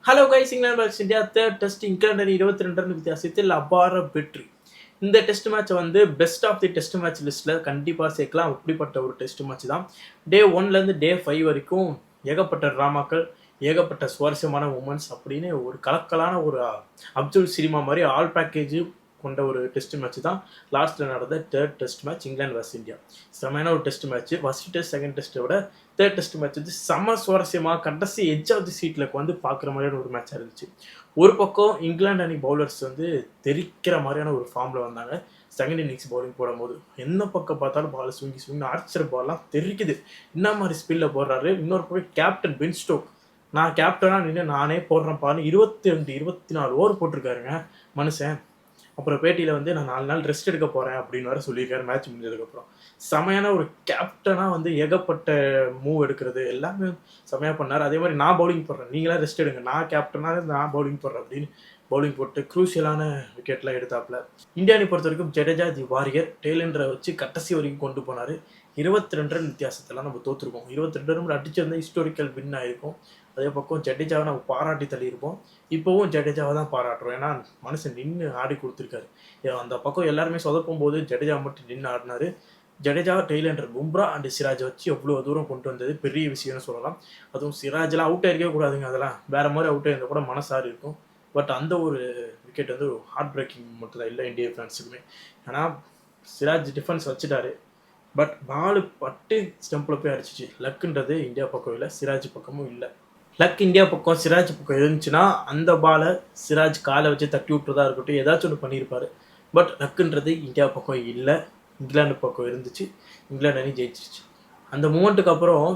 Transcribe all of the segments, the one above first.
Hello guys, இங்கிலாந்து vs India third test இங்கிலாந்து 22 run வித்தியாசத்தில் அபார வெற்றி. இந்த டெஸ்ட் மேட்சை வந்து best of the test match லிஸ்ட்டில் கண்டிப்பாக சேர்க்கலாம். அப்படிப்பட்ட ஒரு டெஸ்ட் மேட்ச் தான். டே 1லேருந்து டே 5 வரைக்கும் ஏகப்பட்ட ட்ராமாக்கள், ஏகப்பட்ட சுவாரஸ்யமான மூமெண்ட்ஸ் அப்படின்னு ஒரு கலக்கலான ஒரு அப்துல் சினிமா மாதிரி ஆல் பேக்கேஜ் கொண்ட ஒரு டெஸ்ட் மேட்ச் தான் லாஸ்ட்டில் நடந்த third test match England vs India. செமையான ஒரு test match. First test second டெஸ்ட்டை விட தேர்ட் டெஸ்ட் மேட்ச் வந்து செம்ம சுவாரஸ்யமாக கடைசி எட்ஜ் ஆஃப் தி சீட்டில் வந்து பார்க்குற மாதிரியான ஒரு மேட்சாக இருந்துச்சு. ஒரு பக்கம் இங்கிலாந்து அணி பவுலர்ஸ் வந்து தெரிக்கிற மாதிரியான ஒரு ஃபார்மில் வந்தாங்க. செகண்ட் இன்னிங்ஸ் பவுலிங் போடும்போது என்ன பக்கம் பார்த்தாலும் பால் ஸ்விங்கி ஆர்ச்சர் பால்லாம் தெரிக்குது. என்ன மாதிரி ஸ்பீடில் போடுறாரு. இன்னொரு பக்கம் கேப்டன் பென் ஸ்டோக், நான் கேப்டனாக நின்று நானே போடுறேன் பாருன்னு 24 ஓவர் போட்டிருக்காருங்க மனுஷன். அப்புறம் பேட்டியில் வந்து நான் 4 நாள் ரெஸ்ட் எடுக்க போகிறேன் அப்படின்னு வேறு சொல்லியிருக்காரு மேட்ச் முடிஞ்சதுக்கப்புறம். செமையான ஒரு கேப்டனாக வந்து ஏகப்பட்ட மூவ் எடுக்கிறது எல்லாமே செமையாக பண்ணார். அதே மாதிரி நான் பவுலிங் போடுறேன், நீங்களாம் ரெஸ்ட் எடுங்க, நான் கேப்டனாக நான் பவுலிங் போடுறேன் அப்படின்னு பவுலிங் போட்டு க்ரூஷியலான விக்கெட்லாம் எடுத்தாப்புல. இந்தியா அணி பொறுத்த வரைக்கும் ஜடேஜா தி வாரியர் டெய்லண்டரை வச்சு கடைசி வரைக்கும் கொண்டு போனார். 22 ரன் வித்தியாசத்தெல்லாம் நம்ம தோற்றுருக்கோம். 22 ரன் அடிச்சிருந்தால் ஹிஸ்டாரிக்கல் வின் ஆகிருக்கும். அதே பக்கம் ஜடேஜாவை நம்ம பாராட்டி தள்ளியிருப்போம். இப்போவும் ஜடேஜாவை தான் பாராட்டுறோம். ஏன்னா மனுஷன் நின்று ஆடி கொடுத்துருக்காரு. அந்த பக்கம் எல்லாருமே சொதப்பும் போது ஜடேஜா மட்டும் நின்று ஆடினார். ஜடேஜா, டெய்லண்டர், பும்ரா அண்ட் சிராஜை வச்சு எவ்வளோ தூரம் கொண்டு வந்தது பெரிய விஷயம்னு சொல்லலாம். அதுவும் சிராஜெலாம் அவுட் ஆகிருக்கவே கூடாதுங்க. அதெல்லாம் வேறு மாதிரி அவுட் ஆகிருந்தால் கூட மனசாரி இருக்கும். பட் அந்த ஒரு விக்கெட் வந்து ஒரு ஹார்ட் பிரேக்கிங் மட்டும் தான் இல்லை இந்திய ஃபேன்ஸுக்குமே. ஏன்னா சிராஜ் டிஃபென்ஸ் வச்சுட்டாரு, பட் பால் பட்டு ஸ்டம்பில் போய் அடிச்சிச்சு. லக்குன்றது இந்தியா பக்கம் இல்லை, சிராஜ் பக்கமும் இல்லை. லக் இந்தியா பக்கம் சிராஜ் பக்கம் இருந்துச்சுன்னா அந்த பாலை சிராஜ் காலை வச்சு தட்டி விட்டுறதா இருக்கட்டும், ஏதாச்சும் ஒன்று பண்ணியிருப்பார். பட் லக்குன்றது இந்தியா பக்கம் இல்லை, இங்கிலாந்து பக்கம் இருந்துச்சு. இங்கிலாந்து அணி ஜெயிச்சிருச்சு. அந்த மூமெண்ட்டுக்கு அப்புறம்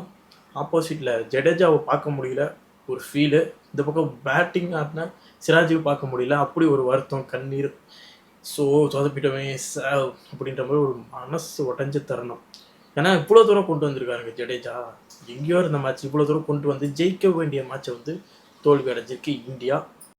ஆப்போசிட்டில் ஜடேஜாவை பார்க்க முடியல, ஒரு ஃபீலு. இந்த பக்கம் பேட்டிங் ஆடின சிராஜுவை பார்க்க முடியல, அப்படி ஒரு வருத்தம், கண்ணீர். ஸோ சொதப்பிட்டோமே அப்படின்ற மாதிரி ஒரு மனசு உடஞ்ச தருணம். ஏன்னா இவ்வளோ தூரம் கொண்டு வந்திருக்காருங்க ஜடேஜா. எங்கேயோ இருந்த மேட்ச் இவ்வளோ தூரம் கொண்டு வந்து ஜெயிக்க வேண்டிய மேட்சை வந்து தோல்வி அடைஞ்சிருக்கு இந்தியா.